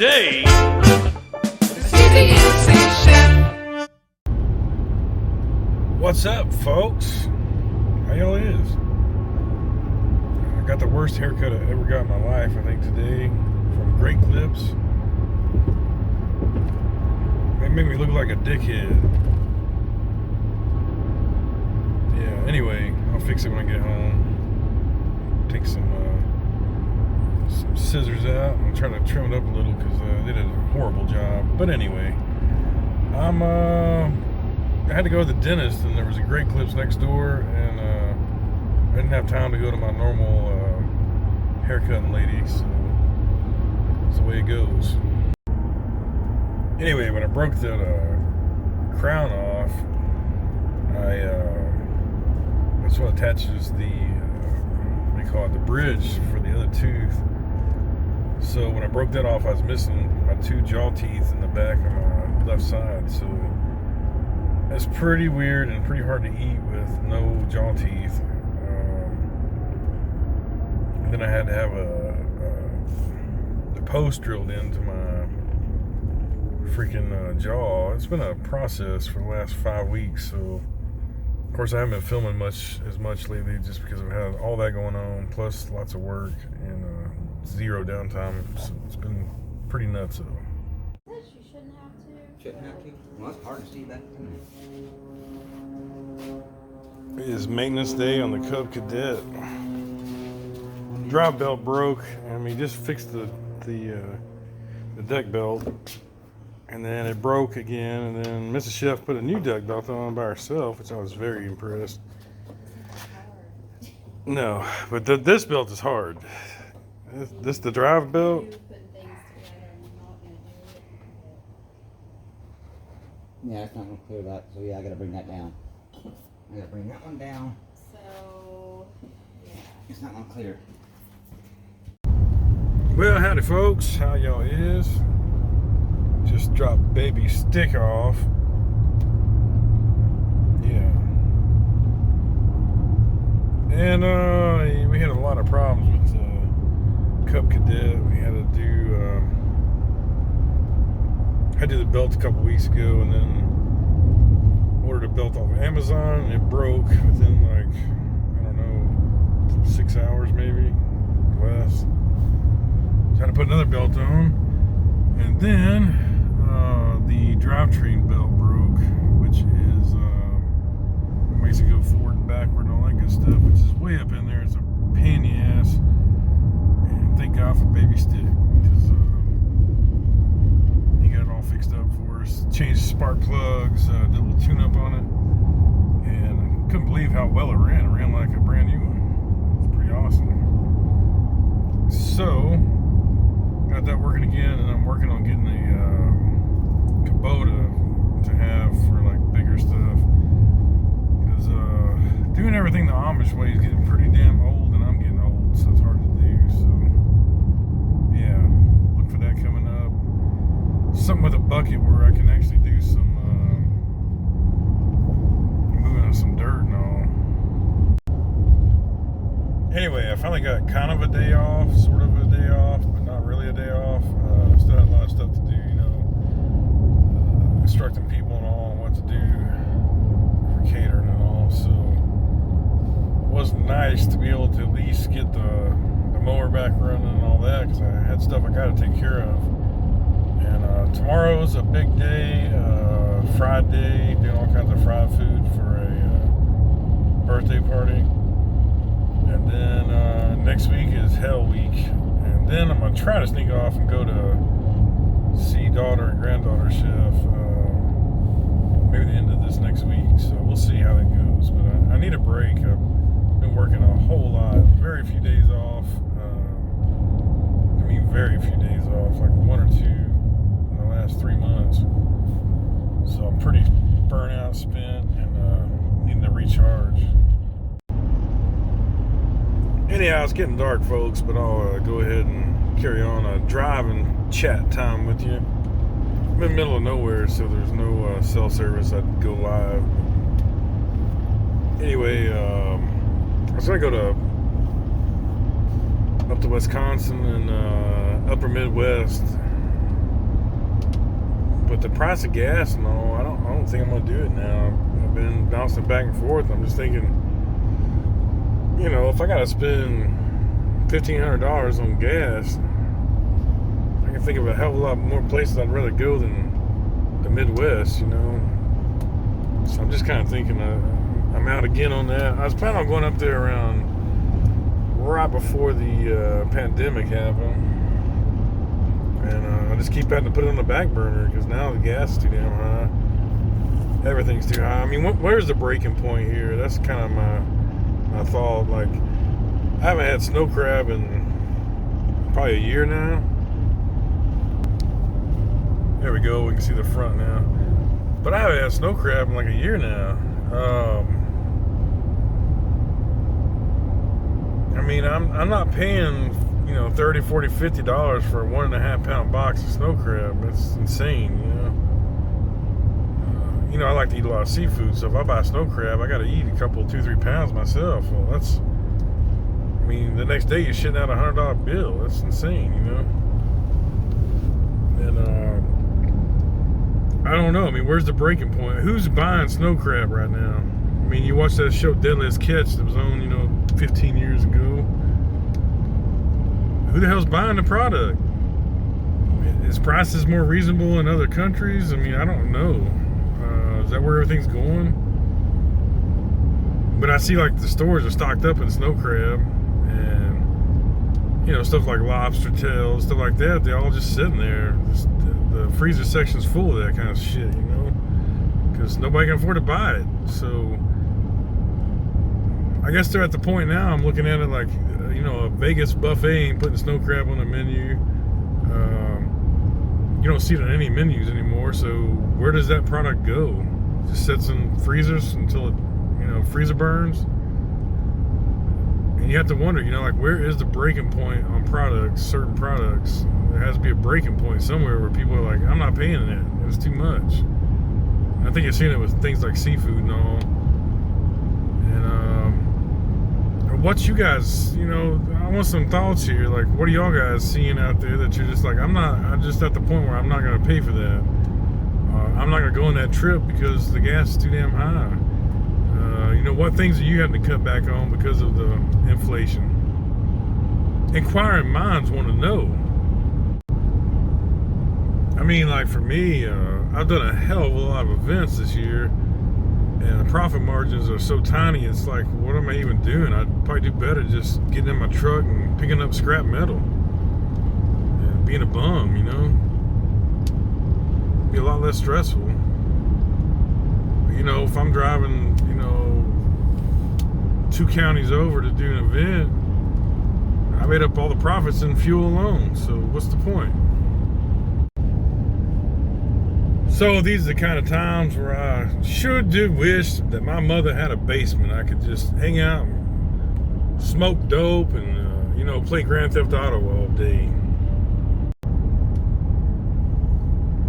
today. What's up, folks? How y'all is? I got the worst haircut I ever got in my life, I think, today from Great Clips. They made me look like a dickhead. Yeah, anyway, I'll fix it when I get home. Take some scissors out and try to trim it up a little because they did a horrible job. But anyway, I had to go to the dentist, and there was a Great Clips next door, and I didn't have time to go to my normal haircutting lady, so that's the way it goes. Anyway, when I broke that crown off, that's what attaches the what do you call it, the bridge for the other tooth. So when I broke that off, I was missing my two jaw teeth in the back of my left side, so it's pretty weird and pretty hard to eat with no jaw teeth. And then I had to have a post drilled into my freaking jaw. It's been a process for the last 5 weeks, so of course I haven't been filming as much lately just because I've had all that going on, plus lots of work and zero downtime, so it's been pretty nuts though. You shouldn't have to. Shouldn't have to? Well, it's hard to see that. It is maintenance day on the Cub Cadet. Drive belt broke, and we just fixed the deck belt, and then it broke again, and then Mrs. Chef put a new deck belt on by herself, which I was very impressed. No, but this belt is hard. This the drive belt. Yeah, it's not going to clear that, so yeah, I got to bring that down. I got to bring that one down. So, yeah. It's not going to clear. Well, howdy folks, how y'all is? Just dropped baby stick off. Yeah. And we had a lot of problems with Cub Cadet. We had to do I did the belt a couple weeks ago, and then ordered a belt off of Amazon, and it broke within like, I don't know, 6 hours maybe, less. So I had to put another belt on, and then the drivetrain belt broke, which is makes it go forward and backward and all that good stuff, which is way up in there. It's a pain in the ass, and thank God for baby stick, because got it all fixed up for us. Changed spark plugs, did a little tune up on it, and couldn't believe how well it ran. It ran like a brand new one. It's pretty awesome. So got that working again, and I'm working on getting a Kubota to have for like bigger stuff, because doing everything the Amish way is getting pretty damn old, and I'm getting old, so it's hard to do. So yeah, look for that coming up. Something with a bucket where I can actually do some moving of some dirt and all. Anyway, I finally got kind of a day off, sort of a day off, but not really a day off. Still had a lot of stuff to do, you know, instructing people and all on what to do for catering and all. So it was nice to be able to at least get the mower back running and all that, because I had stuff I got to take care of. And tomorrow's a big day, fried day, doing all kinds of fried food for a birthday party. And then next week is Hell Week. And then I'm going to try to sneak off and go to see daughter and granddaughter chef maybe the end of this next week. So we'll see how that goes. But I need a break. I've been working a whole lot, very few days off. Very few days off, like 1 or 2 in the last 3 months. So I'm pretty burnt out, spent, and needing to recharge. Anyhow, it's getting dark, folks, but I'll go ahead and carry on a drive and chat time with you. I'm in the middle of nowhere, so there's no cell service. I'd go live. Anyway, I was going to go to up to Wisconsin and upper Midwest But the price of gas and all, I don't think I'm gonna do it now. I've been bouncing back and forth. I'm just thinking, you know, if I gotta spend $1,500 on gas, I can think of a hell of a lot more places I'd rather go than the Midwest, you know. So I'm just kind of thinking I'm out again on that. I was planning on going up there around right before the pandemic happened. And I just keep having to put it on the back burner because now the gas is too damn high. Everything's too high. I mean, where's the breaking point here? That's kind of my thought. Like, I haven't had snow crab in probably a year now. There we go. We can see the front now. But I haven't had snow crab in like a year now. I mean, I'm not paying, you know, $30, $40, $50 for a 1.5 pound box of snow crab. That's insane, you know. You know, I like to eat a lot of seafood, so if I buy snow crab, I got to eat a couple, 2-3 pounds myself. Well, that's, I mean, the next day you're shitting out a $100 bill. That's insane, you know. And I don't know. I mean, where's the breaking point? Who's buying snow crab right now? I mean, you watch that show Deadliest Catch that was on, you know, 15 years ago. Who the hell's buying the product? Is prices more reasonable in other countries? I mean, I don't know. Is that where everything's going? But I see like the stores are stocked up in snow crab and, you know, stuff like lobster tails, stuff like that. They're all just sitting there. The freezer section's full of that kind of shit, you know, because nobody can afford to buy it. So I guess they're at the point now. I'm looking at it like, you know, a Vegas buffet ain't putting snow crab on the menu. You don't see it on any menus anymore. So where does that product go? Just sits in freezers until it, you know, freezer burns. And you have to wonder, you know, like, where is the breaking point on products, certain products? There has to be a breaking point somewhere where people are like, I'm not paying that. It's too much. I think you're seeing it with things like seafood and all. And what you guys, you know, I want some thoughts here. Like, what are y'all guys seeing out there that you're just like, I'm just at the point where I'm not going to pay for that. I'm not going to go on that trip because the gas is too damn high. You know, what things are you having to cut back on because of the inflation? Inquiring minds want to know. I mean, like, for me, I've done a hell of a lot of events this year, and the profit margins are so tiny, it's like, what am I even doing? I'd probably do better just getting in my truck and picking up scrap metal and being a bum, you know? Be a lot less stressful. But, you know, if I'm driving, you know, 2 counties over to do an event, I made up all the profits in fuel alone, so what's the point? So these are the kind of times where I sure do wish that my mother had a basement. I could just hang out and smoke dope and, you know, play Grand Theft Auto all day.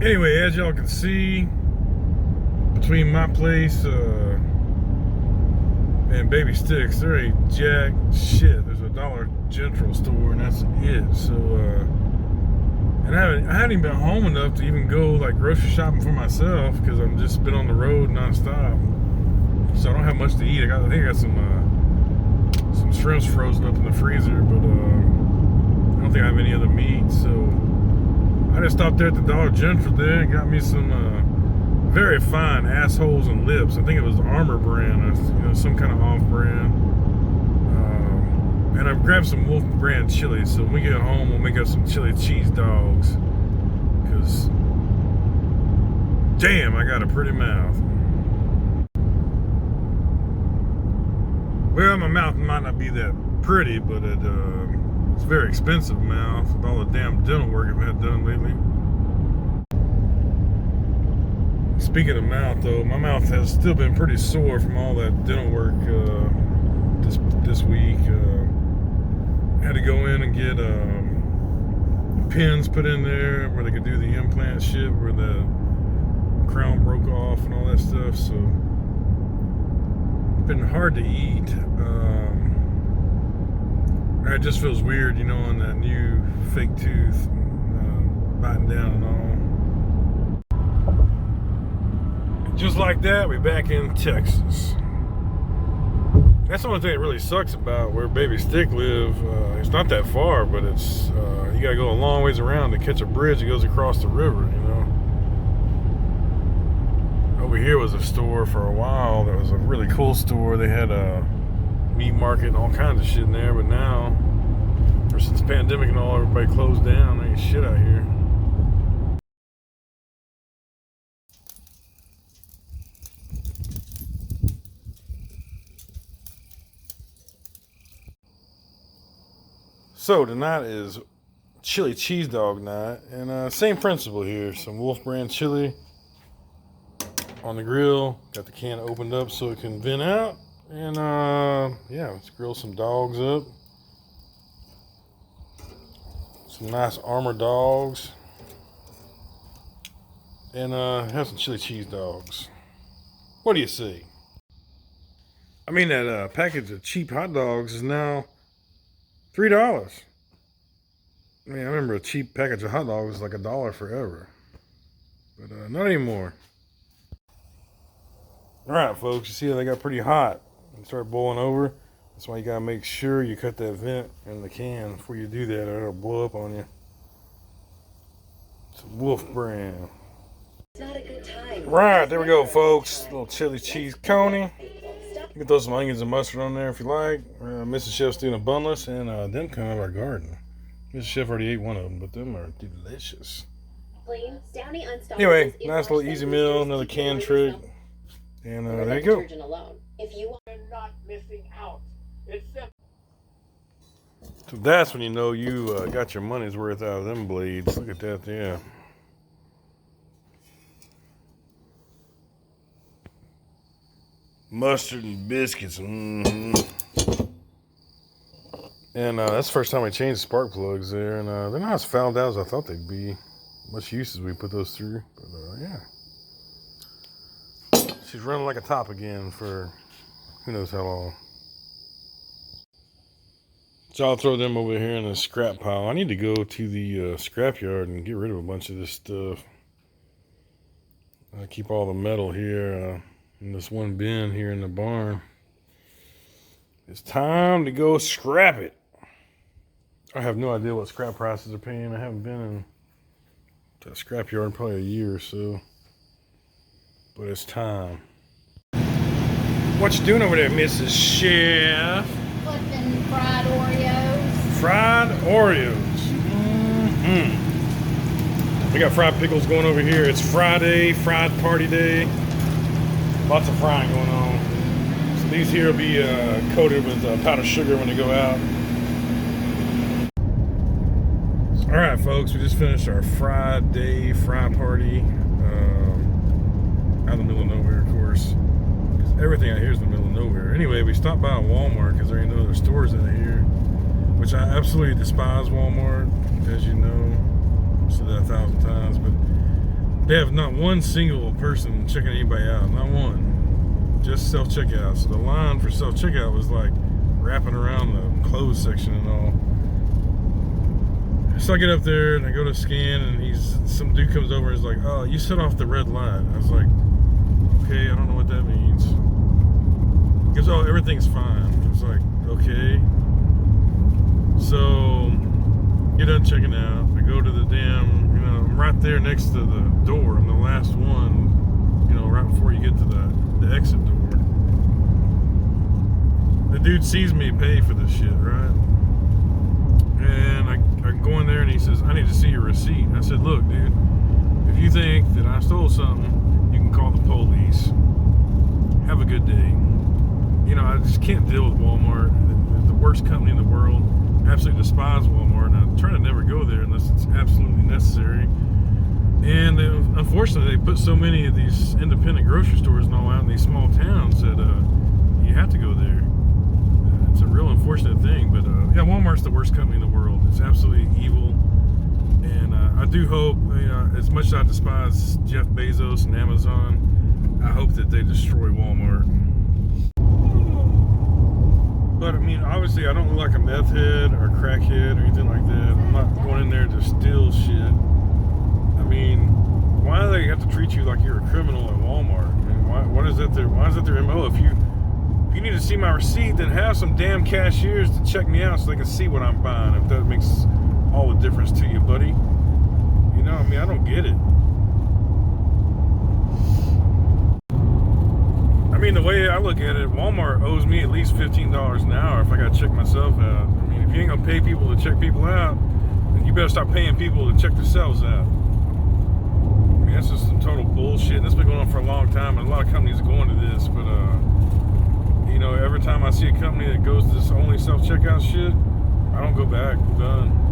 Anyway, as y'all can see, between my place and Baby Sticks, there ain't jack shit. There's a Dollar General store and that's it. So, and I hadn't even been home enough to even go like grocery shopping for myself because I'm just been on the road nonstop. So I don't have much to eat. I think I got some shrimps frozen up in the freezer, but I don't think I have any other meat. So I just stopped there at the Dollar General there and got me some very fine assholes and lips. I think it was Armor brand, or, you know, some kind of off brand. And I grabbed some Wolf brand chili, so when we get home, we'll make up some chili cheese dogs. Because, damn, I got a pretty mouth. Well, my mouth might not be that pretty, but it's a very expensive mouth with all the damn dental work I've had done lately. Speaking of mouth, though, my mouth has still been pretty sore from all that dental work this week. I had to go in and get pins put in there where they could do the implant shit, where the crown broke off and all that stuff. So it's been hard to eat. It just feels weird, you know, on that new fake tooth, biting down and all. Just like that, we're back in Texas. That's the only thing that really sucks about where Baby Stick live. It's not that far, but it's you gotta go a long ways around to catch a bridge that goes across the river, you know. Over here was a store for a while that was a really cool store. They had a meat market and all kinds of shit in there, but now, ever since the pandemic and all, everybody closed down. There ain't shit out here. So tonight is chili cheese dog night, and same principle here. Some Wolf brand chili on the grill. Got the can opened up so it can vent out, and yeah, let's grill some dogs up. Some nice Armour dogs, and have some chili cheese dogs. What do you see? I mean, that package of cheap hot dogs is now $3. I mean, I remember a cheap package of hot dogs was like $1 forever. But not anymore. Alright, folks, you see how they got pretty hot and start boiling over. That's why you gotta make sure you cut that vent in the can before you do that, or it'll blow up on you. Some Wolf brand. It's not a good time. Right, there we go, folks. A little chili cheese coney. You can throw some onions and mustard on there if you like. Mrs. Chef's doing a bunless, and them come out of our garden. Mrs. Chef already ate one of them, but them are delicious. Anyway, nice little easy meal, another can trick. And there you go. If you You're not missing out. It's simple. So that's when you know you got your money's worth out of them blades. Look at that, yeah. Mustard and biscuits. Mm-hmm. And that's the first time we changed the spark plugs there. And they're not as fouled out as I thought they'd be. Much use as we put those through. But yeah. She's running like a top again for who knows how long. So I'll throw them over here in the scrap pile. I need to go to the scrapyard and get rid of a bunch of this stuff. I keep all the metal here in this one bin here in the barn. It's time to go scrap it. I have no idea what scrap prices are paying. I haven't been in that scrapyard in probably a year or so. But it's time. What you doing over there, Mrs. Chef? Flipping fried Oreos. Fried Oreos. Mm-hmm. We got fried pickles going over here. It's Friday, fried party day. Lots of frying going on. So these here will be coated with powdered sugar when they go out. All right, folks, we just finished our Friday fry party. Out in the middle of nowhere, of course. Because everything out here is in the middle of nowhere. Anyway, we stopped by Walmart because there ain't no other stores in here. Which I absolutely despise Walmart, as you know. I've said that 1,000 times, but they have not one single person checking anybody out. Not one. Just self-checkout. So the line for self-checkout was like wrapping around the clothes section and all. So I get up there and I go to scan, and some dude comes over and is like, "Oh, you set off the red light." I was like, "Okay, I don't know what that means." He goes, "Oh, everything's fine." I was like, "Okay." So get done checking out. I go to the damn, I'm right there next to the door. I'm the last one, right before you get to the exit door. The dude sees me pay for this shit, right? And I go in there and he says, "I need to see your receipt." I said, "Look, dude, if you think that I stole something, you can call the police. Have a good day." I just can't deal with Walmart. The worst company in the world. Absolutely despise Walmart. And I try to never go there unless it's absolutely necessary. And unfortunately, they put so many of these independent grocery stores and all out in these small towns that you have to go there. It's a real unfortunate thing, but yeah, Walmart's the worst company in the world. It's absolutely evil, and I do hope, as much as I despise Jeff Bezos and Amazon, I hope that they destroy Walmart. But I mean, obviously, I don't look like a meth head or a crackhead or anything like that. I'm not going in there to steal shit. I mean, why do they have to treat you like you're a criminal at Walmart? is that their? Why is that their MO? If you need to see my receipt, then have some damn cashiers to check me out so they can see what I'm buying. If that makes all the difference to you, buddy. You know, I mean, I don't get it. I mean, the way I look at it, Walmart owes me at least $15 an hour if I got to check myself out. I mean, if you ain't gonna pay people to check people out, then you better start paying people to check themselves out. I mean, that's just some total bullshit. And this has been going on for a long time, and a lot of companies are going to this. But you know, every time I see a company that goes to this only self-checkout shit, I don't go back. I'm done.